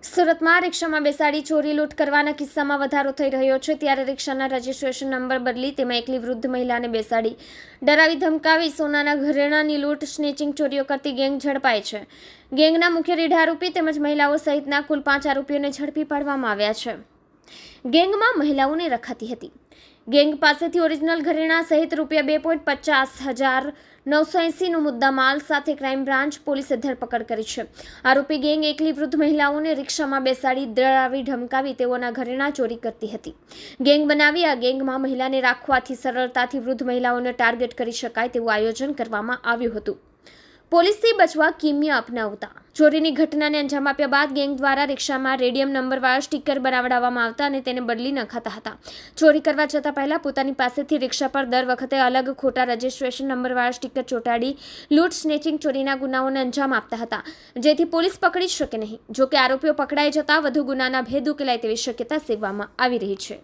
સુરતમાં રિક્ષામાં બેસાડી ચોરી લૂંટ કરવાના કિસ્સામાં વધારો થઈ રહ્યો છે, ત્યારે રિક્ષાના રજીસ્ટ્રેશન નંબર બદલી તેમાં એકલી વૃદ્ધ મહિલાને બેસાડી ડરાવી ધમકાવી સોનાના ઘરેણાંની લૂંટ સ્નેચિંગ ચોરીઓ કરતી ગેંગ ઝડપાઈ છે. ગેંગના મુખ્ય રીઢ આરોપી તેમજ મહિલાઓ સહિતના કુલ 5 આરોપીઓને ઝડપી પાડવામાં આવ્યા છે. ગેંગમાં મહિલાઓને રખાતી હતી. ગેંગ પાસેથી ઓરિજિનલ ઘરેણાં સહિત ₹50,980નો મુદ્દામાલ સાથે ક્રાઇમ બ્રાન્ચ પોલીસે ધરપકડ કરી છે. આરોપી ગેંગ એકલી વૃદ્ધ મહિલાઓને રિક્ષામાં બેસાડી ડરાવી ધમકાવી તેઓના ઘરેણાં ચોરી કરતી હતી. ગેંગ બનાવી આ ગેંગમાં મહિલાને રાખવાથી સરળતાથી વૃદ્ધ મહિલાઓને ટાર્ગેટ કરી શકાય તેવું આયોજન કરવામાં આવ્યું હતું. પોલીસથી બચવા કિમિયા અપનાવતા ચોરીની ઘટનાને અંજામ આપ્યા બાદ ગેંગ દ્વારા રિક્ષામાં રેડિયમ નંબરવાળા સ્ટીકર બનાવડાવવામાં આવતા અને તેને બદલી નખાતા હતા. ચોરી કરવા જતા પહેલા પોતાની પાસેથી રિક્ષા પર દર વખતે અલગ ખોટા રજીસ્ટ્રેશન નંબરવાળા સ્ટીકર ચોંટાડી લૂંટ સ્નેચિંગ ચોરીના ગુનાઓને અંજામ આપતા હતા, જેથી પોલીસ પકડી શકે નહીં. જોકે આરોપીઓ પકડાઈ જતા વધુ ગુનાના ભેદ ઉકેલાય તેવી શક્યતા સેવવામાં આવી રહી છે.